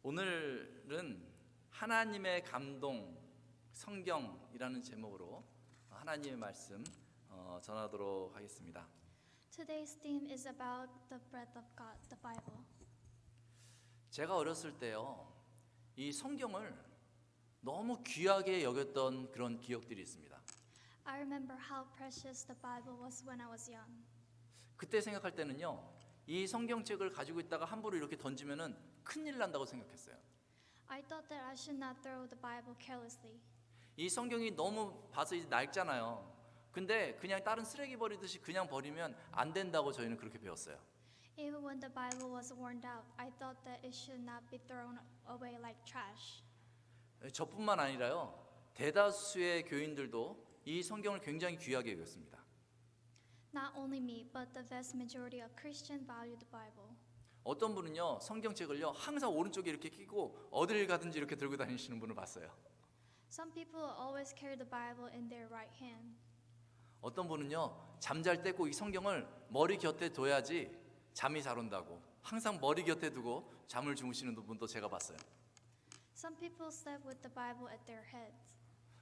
오늘은 하나님의 감동 성경이라는 제목으로 하나님의 말씀 전하도록 하겠습니다. Today's theme is about the breath of God, the Bible. 제가 어렸을 때요, 이 성경을 너무 귀하게 여겼던 그런 기억들이 있습니다. I remember how precious the Bible was when I was young. 그때 생각할 때는요, 이 성경책을 가지고 있다가 함부로 이렇게 던지면은 큰일 난다고 생각했어요. I thought that I should not throw the Bible carelessly. 이 성경이 너무 봐서 이제 낡잖아요. 근데 그냥 다른 쓰레기 버리듯이 그냥 버리면 안 된다고 저희는 그렇게 배웠어요. Even when the Bible was worn out, I thought that it should not be thrown away like trash. 저뿐만 아니라요, 대다수의 교인들도 이 성경을 굉장히 귀하게 여겼습니다. Not only me, but the vast majority of Christians value the Bible. 어떤 분은요, 성경책을요 항상 오른쪽에 이렇게 끼고 어딜 가든지 이렇게 들고 다니시는 분을 봤어요. Some people always carry the Bible in their right hand. 어떤 분은요, 잠잘 때 꼭 이 성경을 머리 곁에 둬야지 잠이 잘 온다고 항상 머리 곁에 두고 잠을 주무시는 분도 제가 봤어요. Some people slept with the Bible at their heads.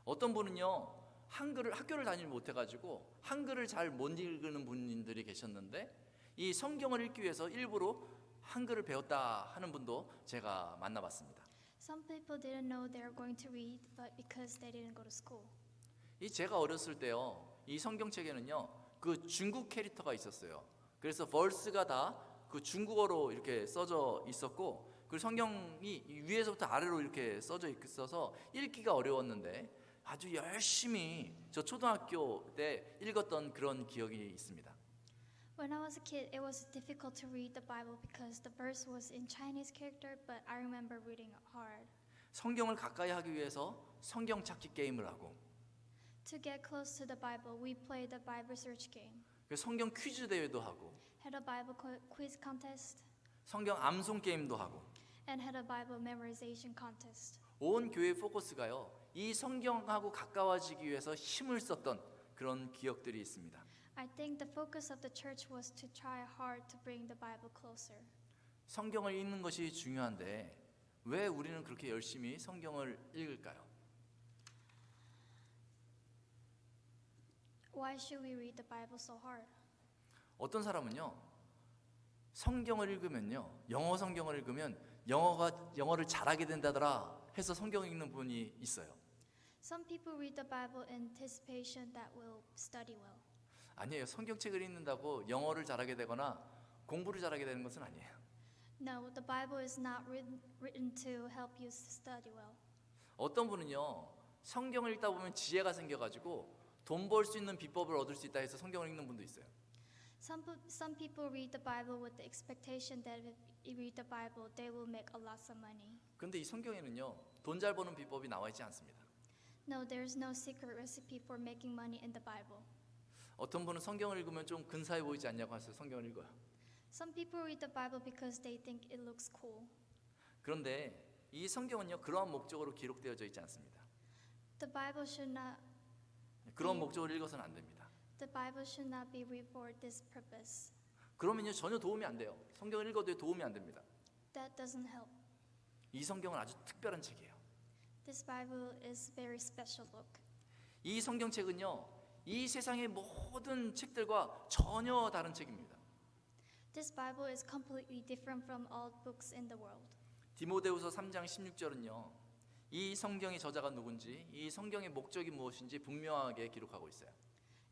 어떤 분은요, 학교를 다니지 못해가지고 한글을 잘 못 읽는 분들이 계셨는데 이 성경을 읽기 위해서 일부러 한글을 배웠다 하는 분도 제가 만나봤습니다. Some people didn't know they were going to read, but because they didn't go to school. 이 제가 어렸을 때요, 이 성경책에는요 그 중국 캐릭터가 있었어요. 그래서 벌스가 다 그 중국어로 이렇게 써져 있었고, 그 성경이 위에서부터 아래로 이렇게 써져 있어서 읽기가 어려웠는데 아주 열심히 저 초등학교 때 읽었던 그런 기억이 있습니다. When I was a kid, it was difficult to read the Bible because the verse was in Chinese character, but I remember reading it hard. 성경을 가까이 하기 위해서 성경 찾기 게임을 하고, To get close to the Bible, we played the Bible search game, 성경 퀴즈 대회도 하고, had a Bible quiz contest, 성경 암송 게임도 하고, and had a Bible memorization contest. 온 교회 포커스가요 이 성경하고 가까워지기 위해서 힘을 썼던 그런 기억들이 있습니다. I think the focus of the church was to try hard to bring the Bible closer. 성경을 읽는 것이 중요한데 왜 우리는 그렇게 열심히 성경을 읽을까요? Why should we read the Bible so hard? 어떤 사람은요, 성경을 읽으면요, 영어 성경을 읽으면 영어를 잘하게 된다더라 해서 성경 읽는 분이 있어요. Some people read the Bible in anticipation that we'll study well. 아니에요. 성경책을 읽는다고 영어를 잘하게 되거나 공부를 잘하게 되는 것은 아니에요. No, the Bible is not written to help you study well. 어떤 분은요, 성경을 읽다 보면 지혜가 생겨가지고 돈 벌 수 있는 비법을 얻을 수 있다 해서 성경을 읽는 분도 있어요. Some people read the Bible with the expectation that if you read the Bible, they will make a lot of money. 근데 이 성경에는요, 돈 잘 버는 비법이 나와 있지 않습니다. No, there's no secret recipe for making money in the Bible. 어떤 분은 성경을 읽으면 좀 근사해 보이지 않냐고 해서 성경을 읽어요. Some people read the Bible because they think it looks cool. 그런데 이 성경은요, 그러한 목적으로 기록되어져 있지 않습니다. The Bible should not 그런 목적으로 읽어서는 안 됩니다. The Bible should not be read for this purpose. 그러면요, 전혀 도움이 안 돼요. 성경을 읽어도 도움이 안 됩니다. That doesn't help. 이 성경은 아주 특별한 책이에요. This Bible is a very special book. 이 성경책은요, 이 세상의 모든 책들과 전혀 다른 책입니다. This Bible is completely different from all books in the world. 디모데후서 3장 16절은요, 이 성경의 저자가 누군지, 이 성경의 목적이 무엇인지 분명하게 기록하고 있어요.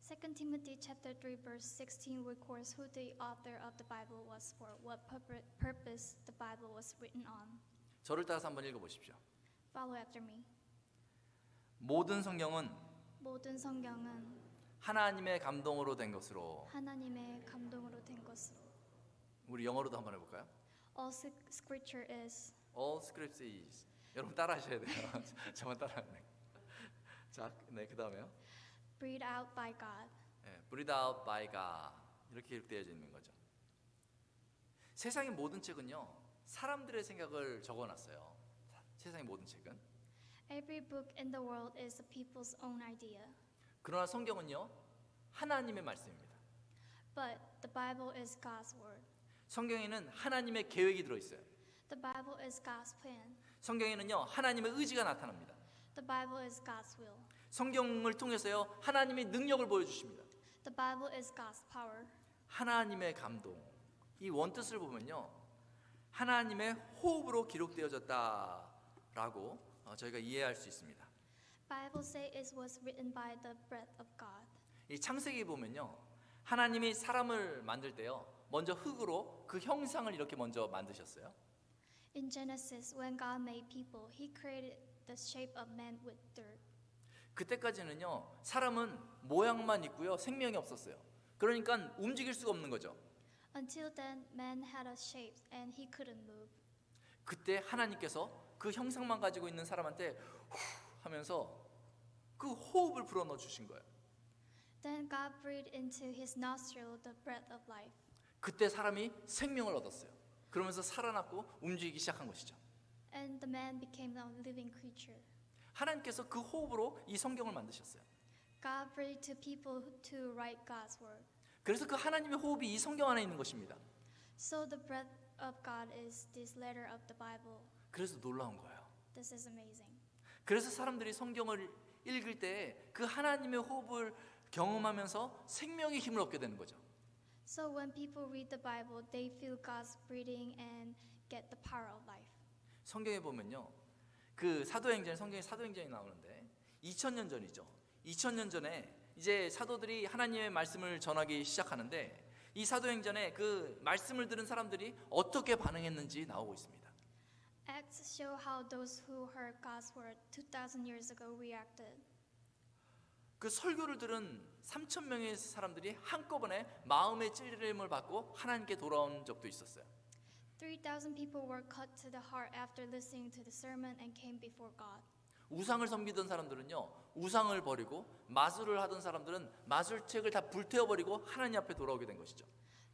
2 Timothy chapter 3 verse 16 records who the author of the Bible was for what purpose the Bible was written on. 저를 따라서 한번 읽어보십시오. Follow after me. 모든 성경은 모든 성경은 하나님의 감동으로 된 것으로. 하나님의 감동으로 된 것으로. 우리 영어로도 한번 해볼까요? All scripture is. All scripture is. 여러분 따라하셔야 돼요. 저만 따라하네. 자, 네, 그 다음에요. Breathed out by God. 네, breathed out by God. 이렇게 기록되어져 있는 거죠. 세상의 모든 책은요, 사람들의 생각을 적어놨어요. 세상의 모든 책은. Every book in the world is the people's own idea. 그러나 성경은요, 하나님의 말씀입니다. But the Bible is God's word. 성경에는 하나님의 계획이 들어있어요. The Bible is God's plan. 성경에는요 하나님의 의지가 나타납니다. The Bible is God's will. 성경을 통해서요 하나님의 능력을 보여주십니다. The Bible is God's power. 하나님의 감동. 이 원뜻을 보면요 하나님의 호흡으로 기록되어졌다라고 저희가 이해할 수 있습니다. Bible say it was written by the breath of God. 이 창세기 보면요 하나님이 사람을 만들 때요 먼저 흙으로 그 형상을 이렇게 먼저 만드셨어요. In Genesis, when God made people, He created the shape of man with dirt. 그때까지는요 사람은 모양만 있고요 생명이 없었어요. 그러니까 움직일 수가 없는 거죠. Until then, man had a shape and he couldn't move. 그때 하나님께서 그 형상만 가지고 있는 사람한테 후 하면서 그 호흡을 불어넣어 주신 거예요. Then God breathed into his nostril the breath of life. 그때 사람이 생명을 얻었어요. 그러면서 살아났고 움직이기 시작한 것이죠. And the man became a living creature. 하나님께서 그 호흡으로 이 성경을 만드셨어요. God breathed to people to write God's word. 그래서 그 하나님의 호흡이 이 성경 안에 있는 것입니다. So the breath of God is this letter of the Bible. 그래서 놀라운 거예요. This is amazing. 그래서 사람들이 성경을 읽을 때 그 하나님의 호흡을 경험하면서 생명의 힘을 얻게 되는 거죠. So when people read the Bible, they feel God's breathing and get the power of life. 성경에 보면요. 그 사도행전 성경에 사도행전이 나오는데 2000년 전이죠. 2000년 전에 이제 사도들이 하나님의 말씀을 전하기 시작하는데 이 사도행전에 그 말씀을 들은 사람들이 어떻게 반응했는지 나오고 있습니다. Acts show how those who heard God's word 2,000 years ago reacted. 그 설교를 들은 3,000명의 사람들이 한꺼번에 마음의 찔림을 받고 하나님께 돌아온 적도 있었어요. 3,000 people were cut to the heart after listening to the sermon and came before God. 우상을 섬기던 사람들은요 우상을 버리고 마술을 하던 사람들은 마술책을 다 불태워버리고 하나님 앞에 돌아오게 된 것이죠.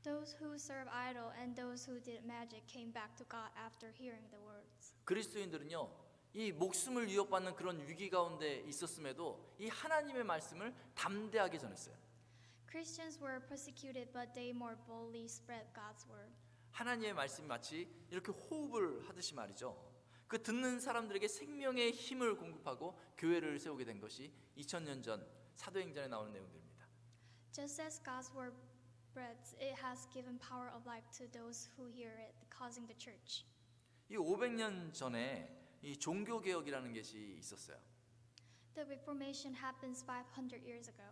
Those who serve idol and those who did magic came back to God after hearing the words. 그리스도인들은요 이 목숨을 위협받는 그런 위기 가운데 있었음에도 이 하나님의 말씀을 담대하게 전했어요. Christians were persecuted, but they more boldly spread God's word. 하나님의 말씀이 마치 이렇게 호흡을 하듯이 말이죠. 그 듣는 사람들에게 생명의 힘을 공급하고 교회를 세우게 된 것이 2000년 전 사도행전에 나오는 내용들입니다. Just as God's word spreads, it has given power of life to those who hear it, causing the church. 이 500년 전에 이 종교 개혁이라는 것이 있었어요. The Reformation happens 500 years ago.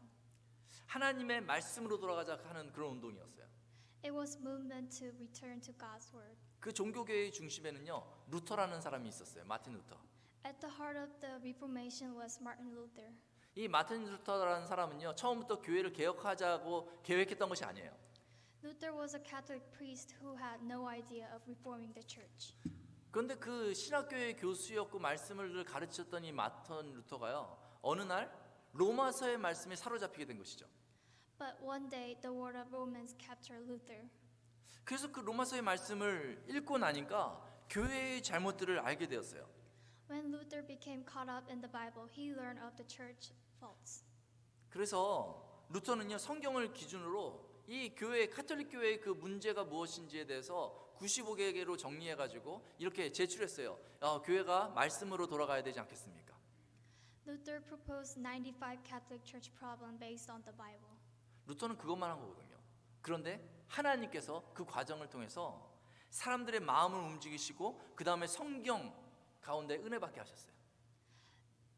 하나님의 말씀으로 돌아가자 하는 그런 운동이었어요. It was movement to return to God's word. 그 종교 개혁의 중심에는요 루터라는 사람이 있었어요. 마틴 루터. At the heart of the Reformation was Martin Luther. 이 마틴 루터라는 사람은요 처음부터 교회를 개혁하자고 계획했던 것이 아니에요. Luther was a Catholic priest who had no idea of reforming the church. 그런데 그 신학교의 교수였고 말씀을 가르쳤던 이 마틴 루터가요 어느 날 로마서의 말씀에 사로잡히게 된 것이죠. But one day, the word of Romans captured Luther. 그래서 그 로마서의 말씀을 읽고 나니까 교회의 잘못들을 알게 되었어요. When Luther became caught up in the Bible, he learned of the church faults. 그래서 루터는요 성경을 기준으로 이 교회 카톨릭 교회의 그 문제가 무엇인지에 대해서 95개로 정리해 가지고 이렇게 제출했어요. 교회가 말씀으로 돌아가야 되지 않겠습니까? Luther proposed 95 Catholic church problem based on the Bible. 루터는 그것만 한 거거든요. 그런데 하나님께서 그 과정을 통해서 사람들의 마음을 움직이시고 그 다음에 성경 가운데 은혜 받게 하셨어요.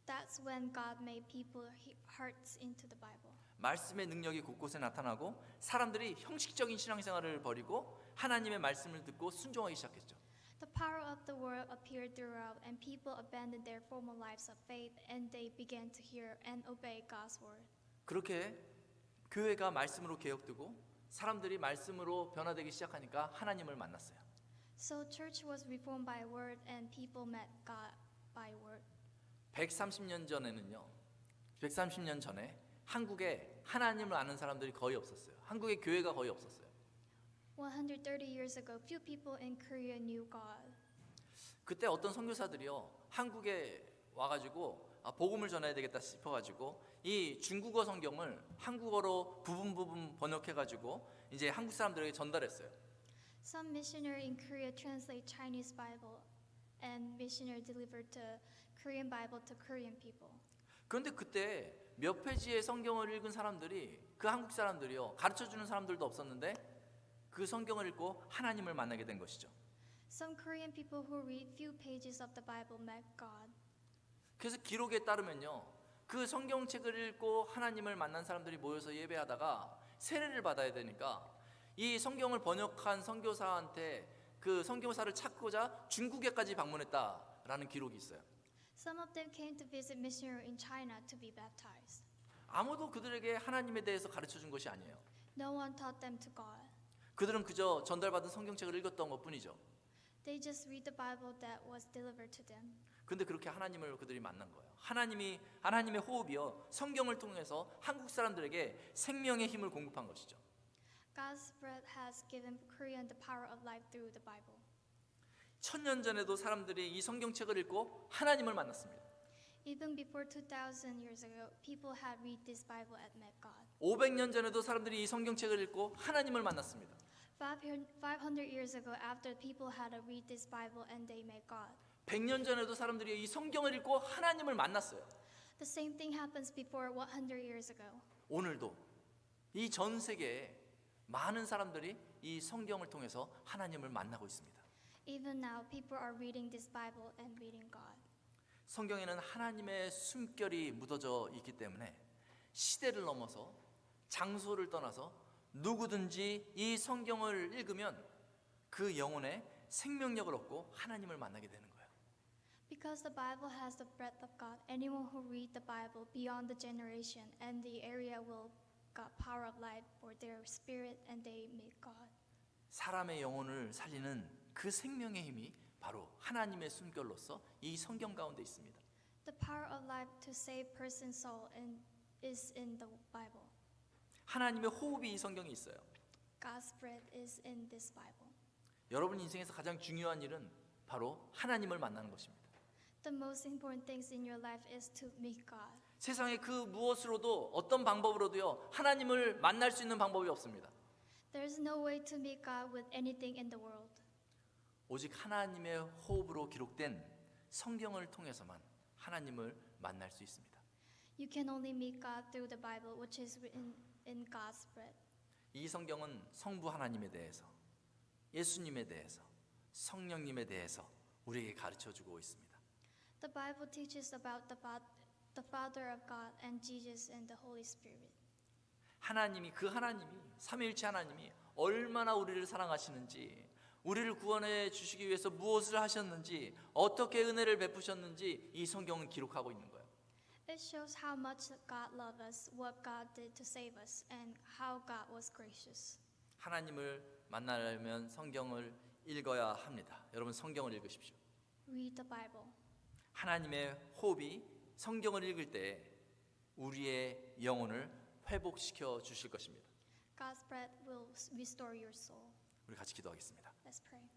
That's when God made people hearts into the Bible. 말씀의 능력이 곳곳에 나타나고 사람들이 형식적인 신앙생활을 버리고 하나님의 말씀을 듣고 순종하기 시작했죠. The power of the word appeared throughout, and people abandoned their former lives of faith, and they began to hear and obey God's word. 그렇게 교회가 말씀으로 개혁되고 사람들이 말씀으로 변화되기 시작하니까 하나님을 만났어요. So church was reformed by word, and people met God by word. 130년 전에는요. 130년 전에 한국에 하나님을 아는 사람들이 거의 없었어요. 한국에 교회가 거의 없었어요. 130 years ago, few people in Korea knew God. 그때 어떤 선교사들이요. 한국에 와가지고 복음을 전해야 되겠다 싶어가지고 이 중국어 성경을 한국어로 부분 번역해가지고 이제 한국 사람들에게 전달했어요. Some missionary in Korea translate Chinese Bible, and missionary delivered the Korean Bible to Korean people. 그런데 그때 몇 페이지의 성경을 읽은 사람들이 그 한국 사람들이요 가르쳐 주는 사람들도 없었는데 그 성경을 읽고 하나님을 만나게 된 것이죠. Some Korean people who read few pages of the Bible met God. 그래서 기록에 따르면요 그 성경책을 읽고 하나님을 만난 사람들이 모여서 예배하다가 세례를 받아야 되니까 이 성경을 번역한 선교사한테 그 선교사를 찾고자 중국에까지 방문했다라는 기록이 있어요. Some of them came to visit missionary in China to be baptized. 아무도 그들에게 하나님에 대해서 가르쳐 준 것이 아니에요. No one taught them to God. 그들은 그저 전달받은 성경책을 읽었던 것뿐이죠. They just read the Bible that was delivered to them. 근데 그렇게 하나님을 그들이 만난 거예요. 하나님의 호흡이요 성경을 통해서 한국 사람들에게 생명의 힘을 공급한 것이죠. God's breath has given Korean the power of life through the Bible. 1000년 전에도 사람들이 이 성경책을 읽고 하나님을 만났습니다. Even before 2,000 years ago, people had read this Bible and met God. 500년 전에도 사람들이 이 성경책을 읽고 하나님을 만났습니다. 500 years ago, after people had read this Bible and they met God. 100년 전에도 사람들이 이 성경을 읽고 하나님을 만났어요. The same thing happens before 100 years ago. 오늘도 이 전 세계에 많은 사람들이 이 성경을 통해서 하나님을 만나고 있습니다. Even now, people are reading this Bible and meeting God. 성경에는 하나님의 숨결이 묻어져 있기 때문에 시대를 넘어서 장소를 떠나서 누구든지 이 성경을 읽으면 그 영혼에 생명력을 얻고 하나님을 만나게 되는 거예요. Because the Bible has the breath of God, anyone who read the Bible beyond the generation and the area will got power of life for their spirit and they meet God. 사람의 영혼을 살리는 그 생명의 힘이 바로 하나님의 숨결로서 이 성경 가운데 있습니다. The power of life to save person's soul is in the Bible. 하나님의 호흡이 이 성경에 있어요. God's breath is in this Bible. 여러분 인생에서 가장 중요한 일은 바로 하나님을 만나는 것입니다. The most important things in your life is to meet God. 세상에 그 무엇으로도 어떤 방법으로도요 하나님을 만날 수 있는 방법이 없습니다. There is no way to meet God with anything in the world. 오직 하나님의 호흡으로 기록된 성경을 통해서만 하나님을 만날 수 있습니다. You can only meet God through the Bible, which is written in God's breath. 이 성경은 성부 하나님에 대해서, 예수님에 대해서, 성령님에 대해서 우리에게 가르쳐주고 있습니다. The Bible teaches about the Father of God and Jesus and the Holy Spirit. 하나님이 삼위일체 하나님이 얼마나 우리를 사랑하시는지, 우리를 구원해 주시기 위해서 무엇을 하셨는지, 어떻게 은혜를 베푸셨는지 이 성경은 기록하고 있는 거예요. It shows how much God loved us, what God did to save us, and how God was gracious. 하나님을 만나려면 성경을 읽어야 합니다. 여러분 성경을 읽으십시오. Read the Bible. 하나님의 호흡이 성경을 읽을 때 우리의 영혼을 회복시켜 주실 것입니다. God's breath will restore your soul. 우리 같이 기도하겠습니다. Let's pray.